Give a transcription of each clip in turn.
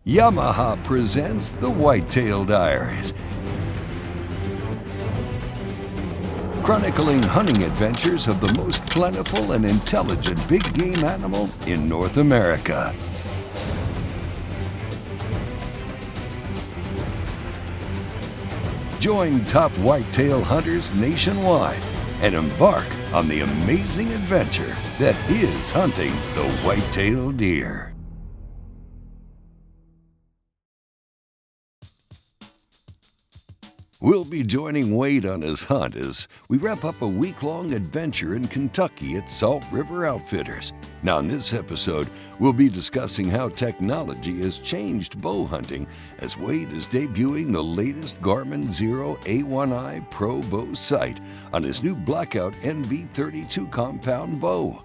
Yamaha presents the Whitetail Diaries, chronicling hunting adventures of the most plentiful and intelligent big game animal in North America. Join top whitetail hunters nationwide and embark on the amazing adventure that is hunting the whitetail deer. We'll be joining Wade on his hunt as we wrap up a week-long adventure in Kentucky at Salt River Outfitters. Now, in this episode, we'll be discussing how technology has changed bow hunting as Wade is debuting the latest Garmin Xero A1i Pro bow sight on his new Blackout NV-32 Compound Bow.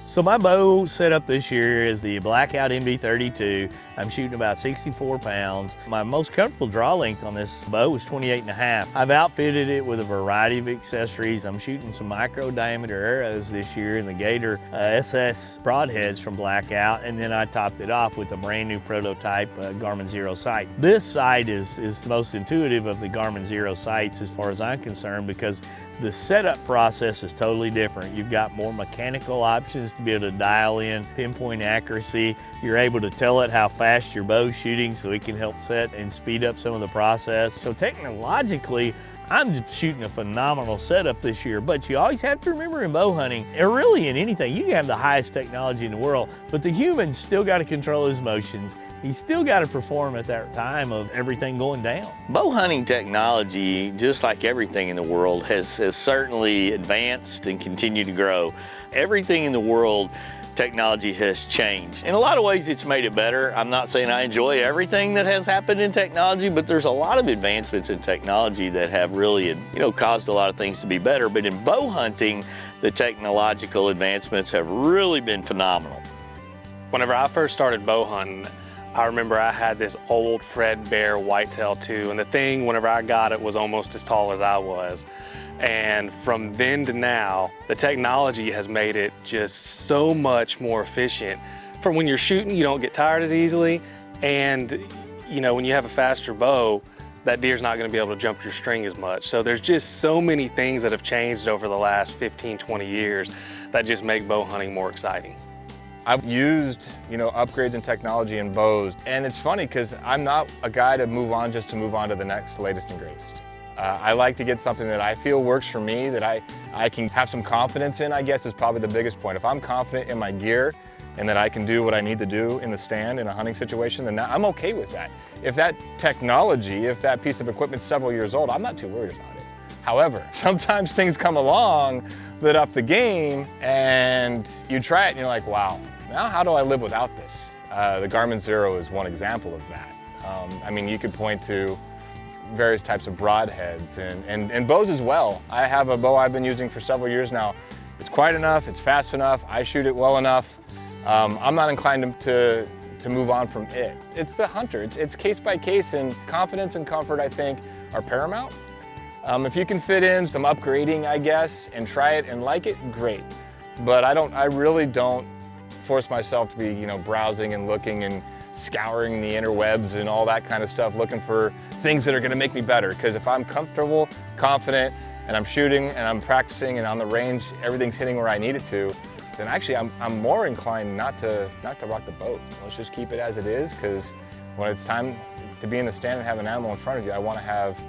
So my bow setup this year is the Blackout NV-32. I'm shooting about 64 pounds. My most comfortable draw length on this bow is 28.5. I've outfitted it with a variety of accessories. I'm shooting some micro diameter arrows this year in the Gator SS broadheads from Blackout, and then I topped it off with a brand new prototype Garmin Xero sight. This sight is the most intuitive of the Garmin Xero sights as far as I'm concerned, because the setup process is totally different. You've got more mechanical options to be able to dial in pinpoint accuracy. You're able to tell it how fast your bow's shooting so it can help set and speed up some of the process. So technologically, I'm just shooting a phenomenal setup this year, but you always have to remember in bow hunting, or really in anything, you can have the highest technology in the world, but the human's still got to control his motions. He's still got to perform at that time of everything going down. Bow hunting technology, just like everything in the world, has certainly advanced and continued to grow. Everything in the world, technology has changed. In a lot of ways, it's made it better. I'm not saying I enjoy everything that has happened in technology, but there's a lot of advancements in technology that have really, caused a lot of things to be better. But in bow hunting, the technological advancements have really been phenomenal. Whenever I first started bow hunting, I remember I had this old Fred Bear Whitetail 2, and the thing, whenever I got it, was almost as tall as I was. And from then to now, the technology has made it just so much more efficient. For when you're shooting, you don't get tired as easily, and when you have a faster bow, that deer's not going to be able to jump your string as much. So there's just so many things that have changed over the last 15, 20 years that just make bow hunting more exciting. I've used, upgrades in technology in bows, and it's funny because I'm not a guy to move on just to move on to the next latest and greatest. I like to get something that I feel works for me, that I can have some confidence in, I guess, is probably the biggest point. If I'm confident in my gear and that I can do what I need to do in the stand in a hunting situation, then I'm okay with that. If that technology, if that piece of equipment's several years old, I'm not too worried about it. However, sometimes things come along that up the game and you try it and you're like, wow, now how do I live without this? The Garmin Xero is one example of that. You could point to various types of broadheads and bows as well. I have a bow I've been using for several years now. It's quiet enough, it's fast enough, I shoot it well enough. I'm not inclined to move on from it. It's the hunter, it's case by case, and confidence and comfort, I think, are paramount. If you can fit in some upgrading, I guess, and try it and like it, great. But I really don't force myself to be, browsing and looking and scouring the interwebs and all that kind of stuff, looking for things that are gonna make me better. Because if I'm comfortable, confident, and I'm shooting and I'm practicing and on the range, everything's hitting where I need it to, then actually I'm more inclined not to rock the boat. Let's just keep it as it is, because when it's time to be in the stand and have an animal in front of you, I wanna have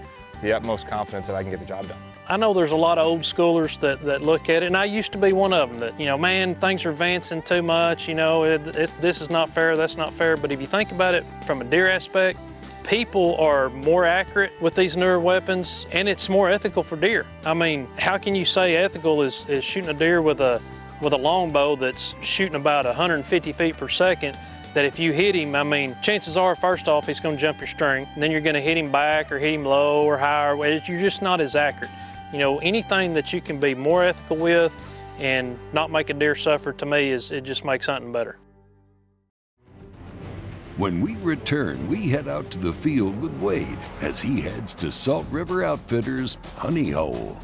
the utmost confidence that I can get the job done. I know there's a lot of old schoolers that look at it, and I used to be one of them, that, man, things are advancing too much, this is not fair, that's not fair. But if you think about it from a deer aspect, people are more accurate with these newer weapons, and it's more ethical for deer. How can you say ethical is shooting a deer with a longbow that's shooting about 150 feet per second, that if you hit him, chances are, first off, he's gonna jump your string, and then you're gonna hit him back or hit him low or high, or you're just not as accurate. Anything that you can be more ethical with and not make a deer suffer, to me, it just makes hunting better. When we return, we head out to the field with Wade as he heads to Salt River Outfitters' Honey Hole.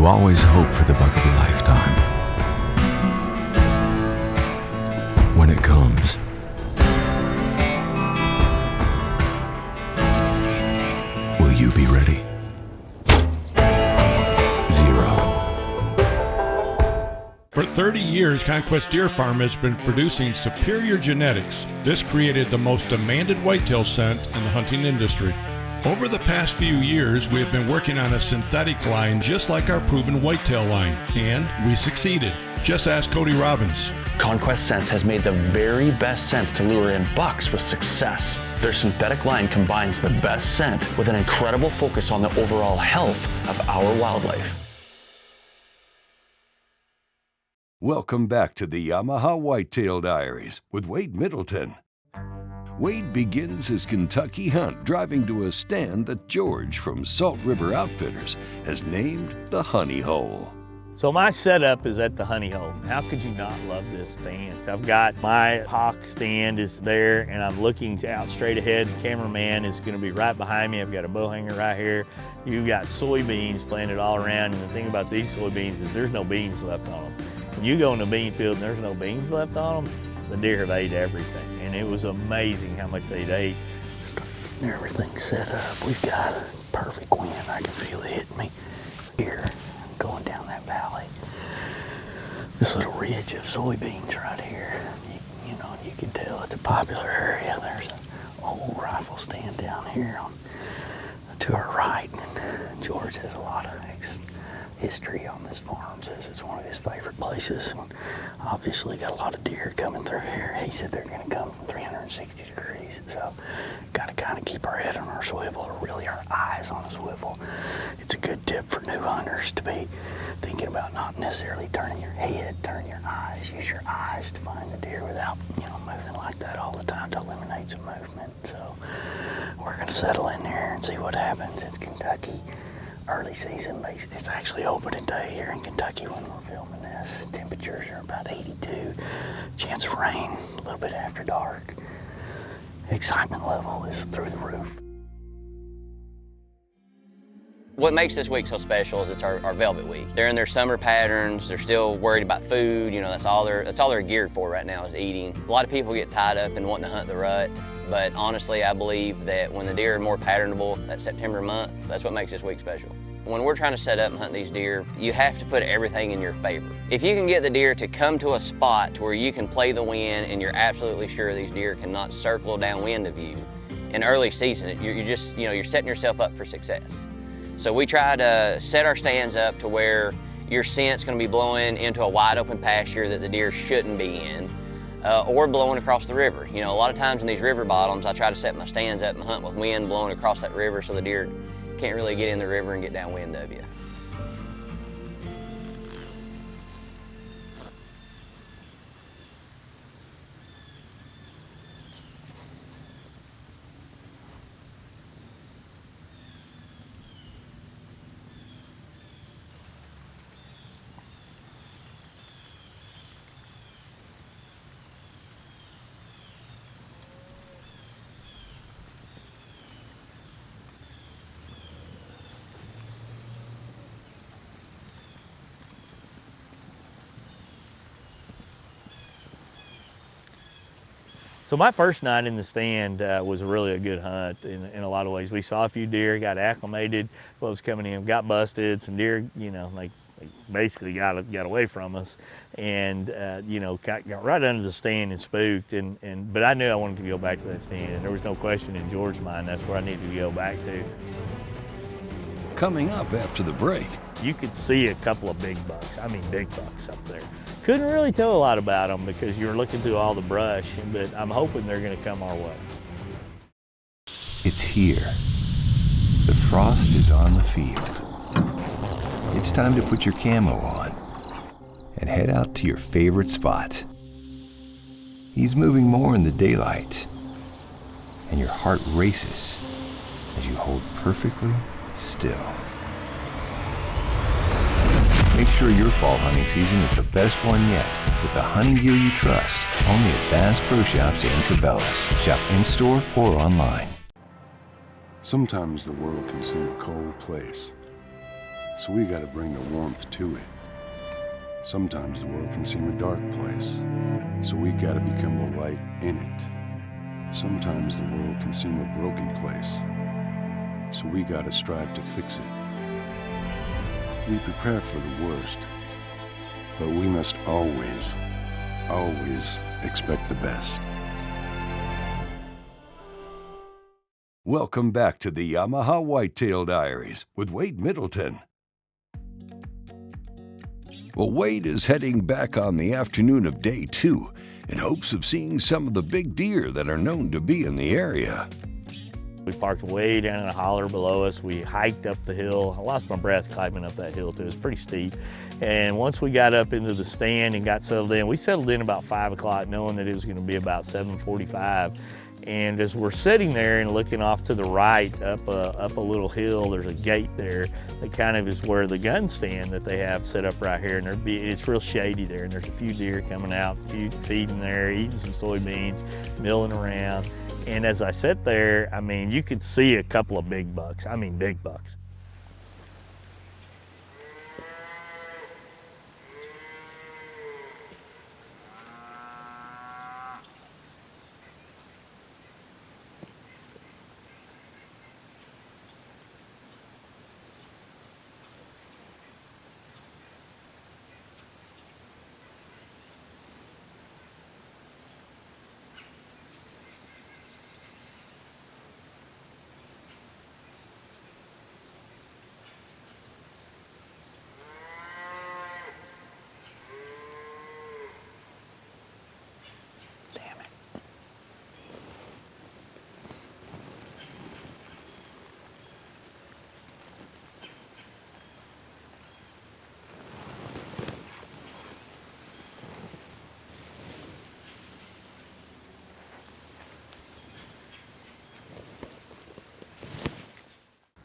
You always hope for the buck of a lifetime. When it comes, will you be ready? Xero. For 30 years, Conquest Deer Farm has been producing superior genetics. This created the most demanded whitetail scent in the hunting industry. Over the past few years, we have been working on a synthetic line just like our proven whitetail line, and we succeeded. Just ask Cody Robbins. Conquest Scents has made the very best scents to lure in bucks with success. Their synthetic line combines the best scent with an incredible focus on the overall health of our wildlife. Welcome back to the Yamaha Whitetail Diaries with Wade Middleton. Wade begins his Kentucky hunt driving to a stand that George from Salt River Outfitters has named the Honey Hole. So my setup is at the Honey Hole. How could you not love this stand? I've got my hawk stand is there and I'm looking out straight ahead. The cameraman is gonna be right behind me. I've got a bow hanger right here. You've got soybeans planted all around, and the thing about these soybeans is there's no beans left on them. When you go in a bean field and there's no beans left on them, the deer have ate everything. And it was amazing how much they'd ate. Everything's set up. We've got a perfect wind. I can feel it hitting me here, going down that valley. This little ridge of soybeans right here. You know, you can tell it's a popular area. There's an old rifle stand down here to our right. And George has a lot of history on this farm. Says it's one of his favorite places. And obviously got a lot of deer coming through here. He said they're going to come from 360 degrees. So got to kind of keep our head on our swivel, or really our eyes on a swivel. It's a good tip for new hunters to be thinking about not necessarily turning your head, turn your eyes. Use your eyes to find the deer without, moving like that all the time to eliminate some movement. So we're going to settle in there and see what happens. It's Kentucky. Early season, it's actually opening day here in Kentucky when we're filming this. Temperatures are about 82, chance of rain a little bit after dark. Excitement level is through the roof. What makes this week so special is it's our velvet week. They're in their summer patterns, they're still worried about food, that's all they're geared for right now is eating. A lot of people get tied up in wanting to hunt the rut, but honestly I believe that when the deer are more patternable, that September month, that's what makes this week special. When we're trying to set up and hunt these deer, you have to put everything in your favor. If you can get the deer to come to a spot to where you can play the wind and you're absolutely sure these deer cannot circle downwind of you, in early season, you're setting yourself up for success. So we try to set our stands up to where your scent's going to be blowing into a wide open pasture that the deer shouldn't be in, or blowing across the river. A lot of times in these river bottoms, I try to set my stands up and hunt with wind blowing across that river so the deer can't really get in the river and get downwind of you. So my first night in the stand was really a good hunt in a lot of ways. We saw a few deer, got acclimated, what was coming in, got busted, some deer, they basically got away from us, and got right under the stand and spooked. But I knew I wanted to go back to that stand, and there was no question in George's mind that's where I needed to go back to. Coming up after the break. You could see a couple of big bucks up there. Couldn't really tell a lot about them because you were looking through all the brush, but I'm hoping they're going to come our way. It's here. The frost is on the field. It's time to put your camo on and head out to your favorite spot. He's moving more in the daylight, and your heart races as you hold perfectly still. Make sure your fall hunting season is the best one yet with the hunting gear you trust, only at Bass Pro Shops in Cabela's. Shop in-store or online. Sometimes the world can seem a cold place, So we gotta bring the warmth to it. Sometimes the world can seem a dark place, so we gotta become the light in it. Sometimes the world can seem a broken place, so we gotta strive to fix it. We prepare for the worst, but we must always, always expect the best. Welcome back to the Yamaha Whitetail Diaries with Wade Middleton. Well, Wade is heading back on the afternoon of day 2 in hopes of seeing some of the big deer that are known to be in the area. We parked way down in a holler below us. We hiked up the hill. I lost my breath climbing up that hill too. It was pretty steep. And once we got up into the stand and got settled in, we settled in about 5 o'clock knowing that it was going to be about 7:45. And as we're sitting there and looking off to the right up a little hill, there's a gate there that kind of is where the gun stand that they have set up right here. And it's real shady there, and there's a few deer coming out, feeding there, eating some soybeans, milling around. And as I sat there, I mean, you could see a couple of big bucks. I mean, big bucks.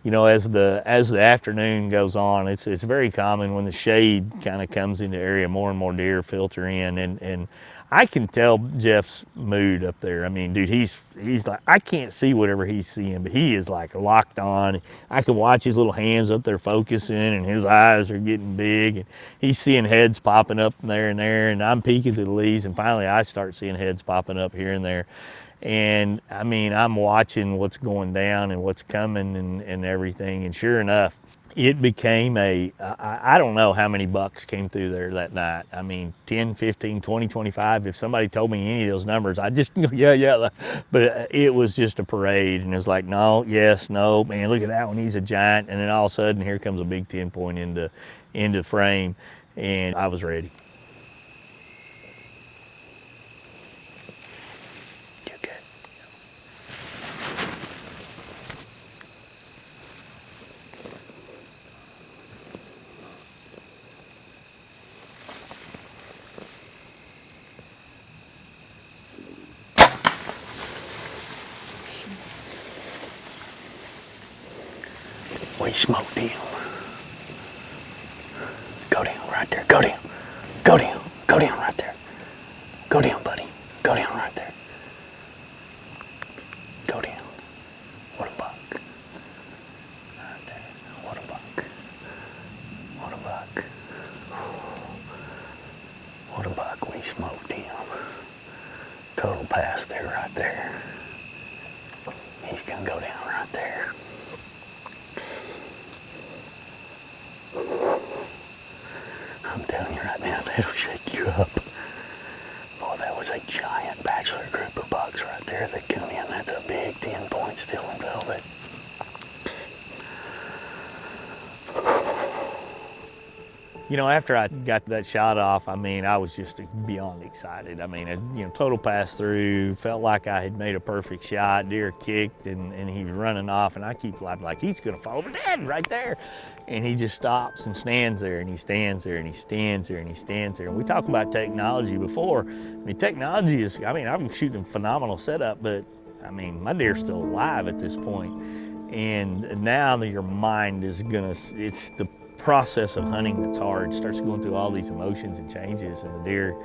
You know, as the afternoon goes on, it's very common when the shade kind of comes into the area, more and more deer filter in, and I can tell Jeff's mood up there. I mean, dude, he's like, I can't see whatever he's seeing, but he is like locked on. I can watch his little hands up there focusing, and his eyes are getting big, and he's seeing heads popping up there, and I'm peeking through the leaves, and finally I start seeing heads popping up here and there. And I mean, I'm watching what's going down and what's coming and everything. And sure enough, it became I don't know how many bucks came through there that night. I mean, 10, 15, 20, 25. If somebody told me any of those numbers, I'd just go, yeah. But it was just a parade. And it was like, no, yes, no, man, look at that one. He's a giant. And then all of a sudden, here comes a big 10-point into frame. And I was ready. We smoked him. Go down right there. Go down. Go down. Go down right there. Go down, buddy. Go down right there. Go down. What a buck. Right there. What a buck. What a buck. What a buck. We smoked him. Total pass there, right there. He's gonna go down right there. I'm telling you right now, that'll shake you up. Boy, that was a giant bachelor group of bucks right there that come in. That's a big 10-point still in velvet. You know, after I got that shot off, I mean, I was just beyond excited. I mean, total pass through, felt like I had made a perfect shot. Deer kicked and he was running off, and I keep like, he's gonna fall over dead right there. And he just stops and stands there, and he stands there, and he stands there, and he stands there. And we talked about technology before. I mean, technology is, I mean, I'm shooting a phenomenal setup, but I mean, my deer's still alive at this point. And now that your mind is it's the process of hunting that's hard. It starts going through all these emotions and changes, and the deer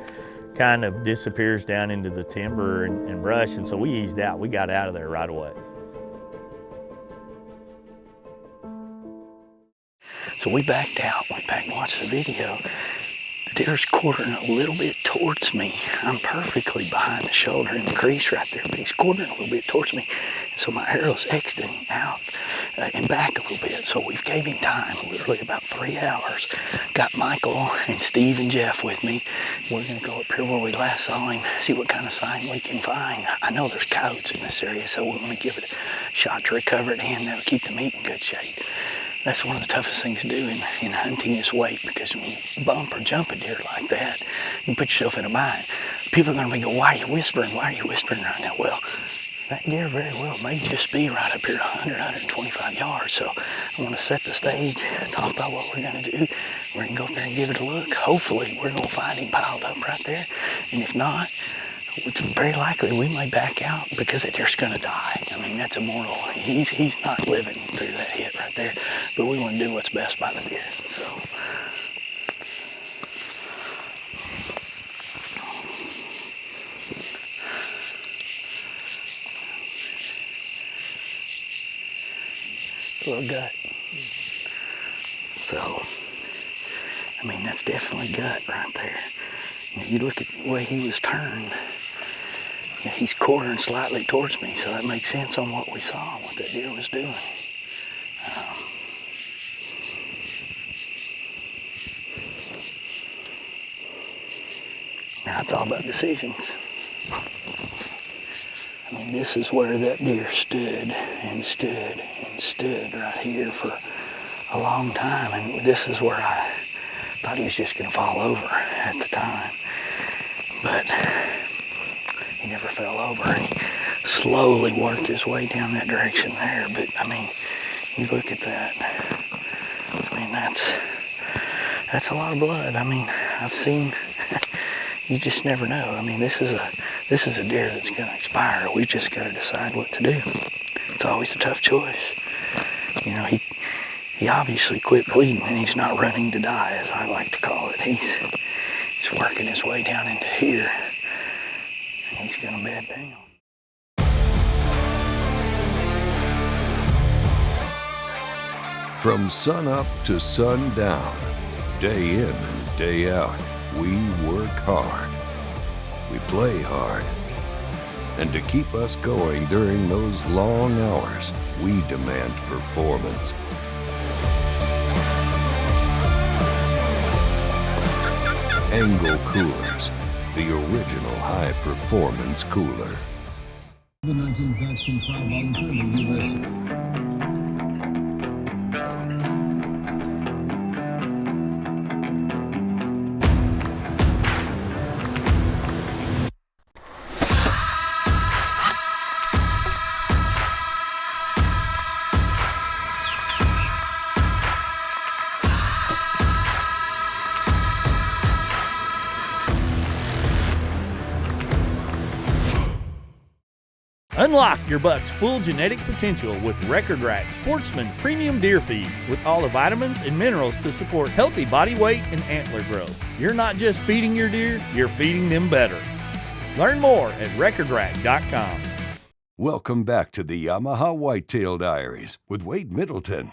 kind of disappears down into the timber and brush. And so we eased out. We got out of there right away. So we backed out, went back and watched the video. The deer's quartering a little bit towards me. I'm perfectly behind the shoulder in the crease right there, but he's quartering a little bit towards me. And so my arrow's exiting out and back a little bit. So we gave him time, literally about 3 hours. Got Michael and Steve and Jeff with me. We're gonna go up here where we last saw him, see what kind of sign we can find. I know there's coyotes in this area, so we're gonna give it a shot to recover it and that'll keep the meat in good shape. That's one of the toughest things to do in hunting is weight, because when you bump or jump a deer like that, you put yourself in a bind. People are going to be going, why are you whispering? Why are you whispering right now? Well, that deer very well may just be right up here 100, 125 yards. So I want to set the stage, talk about what we're going to do. We're going to go up there and give it a look. Hopefully we're going to find him piled up right there. And if not, it's very likely we may back out because that deer's going to die. I mean, that's immortal. He's not living through that hit right there. But we want to do what's best by the deer. So. A little gut. So, I mean, that's definitely gut right there. You know, you look at the way he was turned. Yeah, he's quartering slightly towards me, so that makes sense on what we saw, what that deer was doing. Now it's all about decisions. I mean, this is where that deer stood and stood and stood right here for a long time, and this is where I thought he was just going to fall over at the time. But he never fell over. He slowly worked his way down that direction there. But I mean, you look at that. I mean, that's a lot of blood. I mean, I've seen. You just never know. I mean, this is a deer that's going to expire. We've just got to decide what to do. It's always a tough choice. You know, he obviously quit bleeding, and he's not running to die, as I like to call it. He's working his way down into here. He's gonna bed down. From sun up to sundown, day in and day out, we work hard. We play hard. And to keep us going during those long hours, we demand performance. Angle Coolers, the original high-performance cooler. COVID-19 vaccine trial volunteer in the U.S. Unlock your buck's full genetic potential with Record Rack Sportsman Premium Deer Feed with all the vitamins and minerals to support healthy body weight and antler growth. You're not just feeding your deer, you're feeding them better. Learn more at recordrack.com. Welcome back to the Yamaha Whitetail Diaries with Wade Middleton.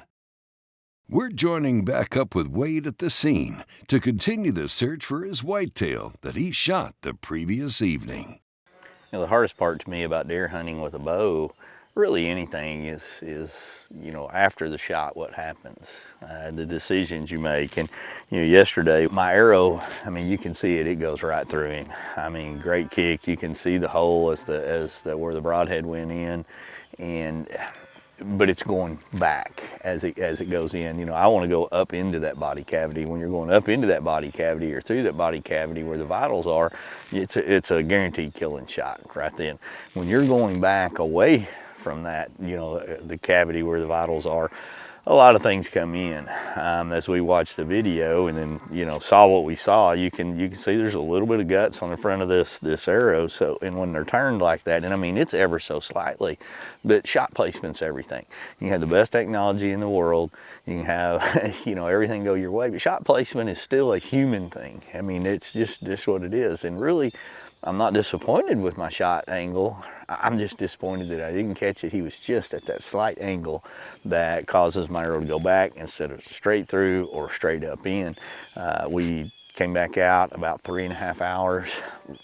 We're joining back up with Wade at the scene to continue the search for his whitetail that he shot the previous evening. You know, the hardest part to me about deer hunting with a bow, really anything, is you know, after the shot, what happens, the decisions you make. And you know, yesterday my arrow, I mean, you can see it goes right through him. I mean, great kick. You can see the hole as where the broadhead went in, but it's going back as it goes in. You know, I want to go up into that body cavity. When you're going up into that body cavity or through that body cavity where the vitals are, it's a guaranteed killing shot right then. When you're going back away from that, you know, the cavity where the vitals are, a lot of things come in. As we watched the video and then, you know, saw what we saw, you can see there's a little bit of guts on the front of this arrow. So, and when they're turned like that, and I mean, it's ever so slightly, but shot placement's everything. You can have the best technology in the world. You can have, you know, everything go your way, but shot placement is still a human thing. I mean, it's just what it is. And really, I'm not disappointed with my shot angle. I'm just disappointed that I didn't catch it. He was just at that slight angle that causes my arrow to go back instead of straight through or straight up in. We came back out about 3.5 hours.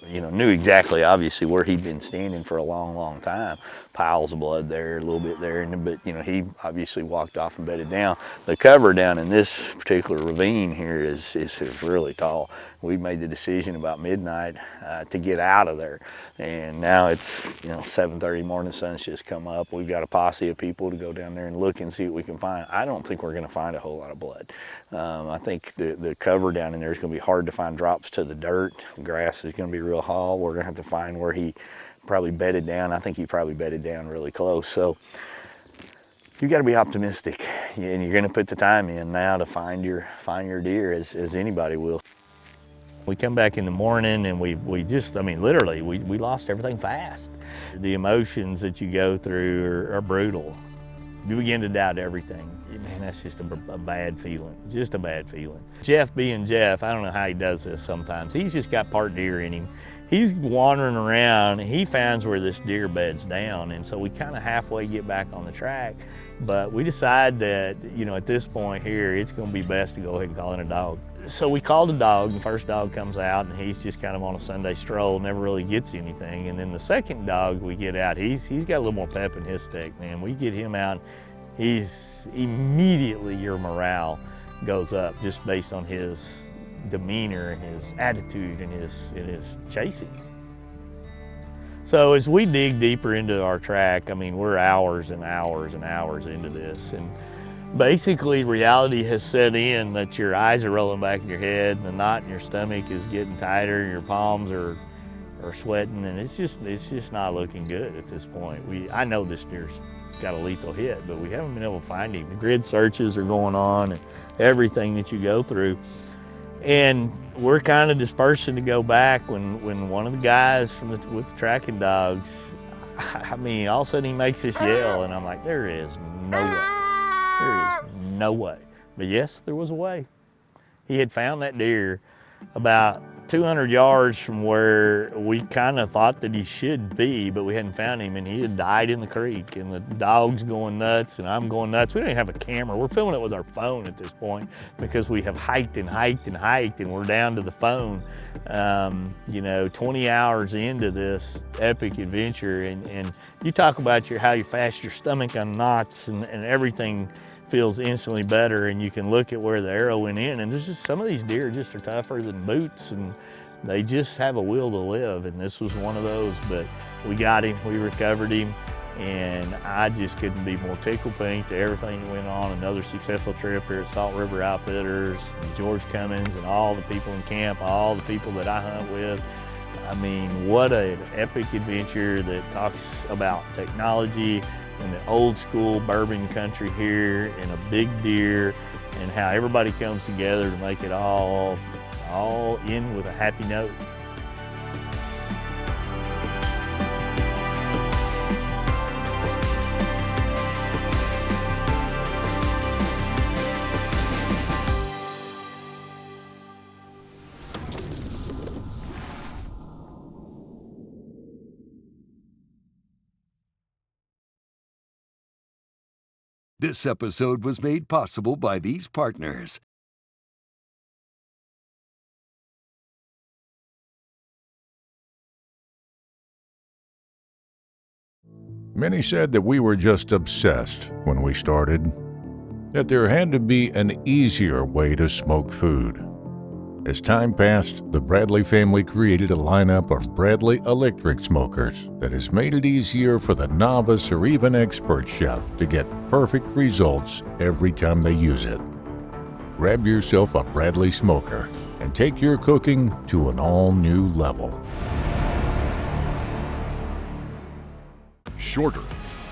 You know, knew exactly, obviously, where he'd been standing for a long, long time. Piles of blood there, a little bit there, but you know, he obviously walked off and bedded down. The cover down in this particular ravine here is really tall. We made the decision about midnight to get out of there, and now it's, you know, 7:30 morning, sun's just come up. We've got a posse of people to go down there and look and see what we can find. I don't think we're going to find a whole lot of blood. I think the cover down in there is going to be hard to find drops to the dirt. The grass is going to be real hard. We're going to have to find where he probably bedded down. I think he probably bedded down really close. So you got to be optimistic, and you're going to put the time in now to find your deer as anybody will. We come back in the morning and we just, I mean, literally, we lost everything fast. The emotions that you go through are brutal. You begin to doubt everything. Man, that's just a bad feeling, just a bad feeling. Jeff being Jeff, I don't know how he does this sometimes. He's just got part deer in him. He's wandering around and he finds where this deer bed's down, and so we kind of halfway get back on the track, but we decide that, you know, at this point here, it's going to be best to go ahead and call in a dog. So we called a dog, and the first dog comes out, and he's just kind of on a Sunday stroll, never really gets anything. And then the second dog we get out, he's got a little more pep in his step, man. We get him out, he's immediately, your morale goes up just based on his demeanor and his attitude and his chasing. So as we dig deeper into our track, I mean, we're hours and hours and hours into this, and basically reality has set in that your eyes are rolling back in your head, and the knot in your stomach is getting tighter, and your palms are sweating, and it's just not looking good at this point. I know this deer's got a lethal hit, but we haven't been able to find him. The grid searches are going on and everything that you go through. And we're kind of dispersing to go back when one of the guys with the tracking dogs, I mean, all of a sudden he makes this yell, and I'm like, there is no way. There is no way. But yes, there was a way. He had found that deer about 200 yards from where we kind of thought that he should be, but we hadn't found him, and he had died in the creek, and the dog's going nuts, and I'm going nuts. We don't even have a camera. We're filming it with our phone at this point because we have hiked and hiked and hiked, and we're down to the phone, you know, 20 hours into this epic adventure, and you talk about how fast your stomach unknots and everything feels instantly better, and you can look at where the arrow went in, and there's just some of these deer just are tougher than boots, and they just have a will to live, and this was one of those. But we got him, we recovered him, and I just couldn't be more tickled pink to everything that went on. Another successful trip here at Salt River Outfitters, and George Cummins, and all the people in camp, all the people that I hunt with. I mean, what an epic adventure that talks about technology and the old school bourbon country here, and a big deer, and how everybody comes together to make it all end with a happy note. This episode was made possible by these partners. Many said that we were just obsessed when we started, that there had to be an easier way to smoke food. As time passed, the Bradley family created a lineup of Bradley electric smokers that has made it easier for the novice or even expert chef to get perfect results every time they use it. Grab yourself a Bradley smoker and take your cooking to an all-new level. Shorter,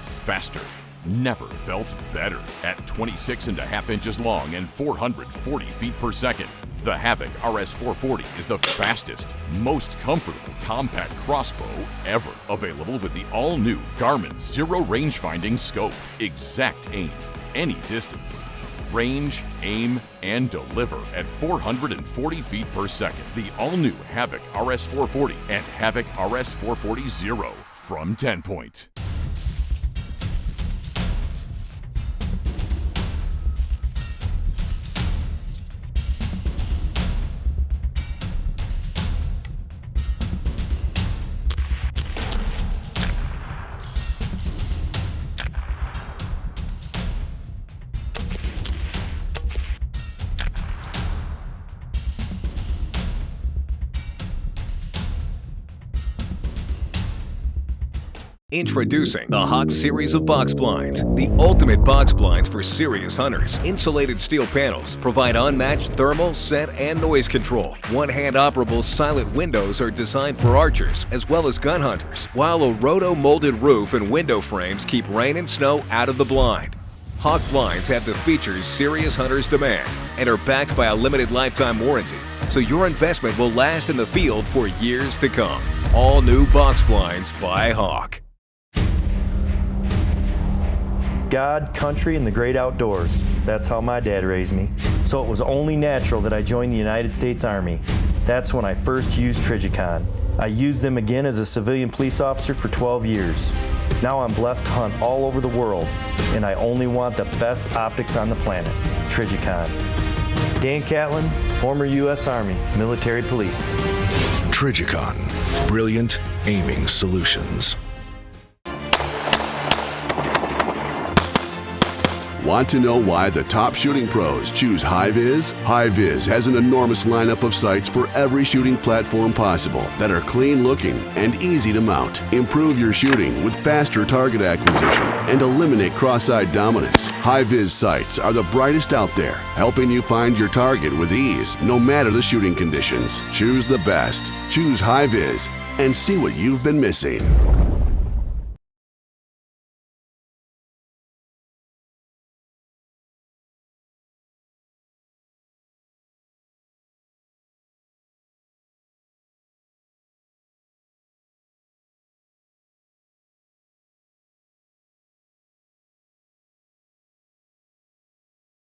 faster, never felt better. At 26.5 inches long and 440 feet per second, the Havoc RS440 is the fastest, most comfortable compact crossbow ever. Available with the all-new Garmin Xero range-finding scope. Exact aim, any distance. range, aim, and deliver at 440 feet per second. The all-new Havoc RS440 and Havoc RS440 Xero from 10-Point. Introducing the Hawk series of box blinds, the ultimate box blinds for serious hunters. Insulated steel panels provide unmatched thermal, scent, and noise control. One-hand operable silent windows are designed for archers as well as gun hunters, while a roto-molded roof and window frames keep rain and snow out of the blind. Hawk blinds have the features serious hunters demand and are backed by a limited lifetime warranty, so your investment will last in the field for years to come. All new box blinds by Hawk. God, country, and the great outdoors. That's how my dad raised me. So it was only natural that I joined the United States Army. That's when I first used Trigicon. I used them again as a civilian police officer for 12 years. Now I'm blessed to hunt all over the world, and I only want the best optics on the planet. Trigicon. Dan Catlin, former U.S. Army, military police. Trigicon. Brilliant aiming solutions. Want to know why the top shooting pros choose High-Vis? High-Vis has an enormous lineup of sights for every shooting platform possible that are clean looking and easy to mount. Improve your shooting with faster target acquisition and eliminate cross-eyed dominance. High-Vis sights are the brightest out there, helping you find your target with ease no matter the shooting conditions. Choose the best. Choose High-Vis and see what you've been missing.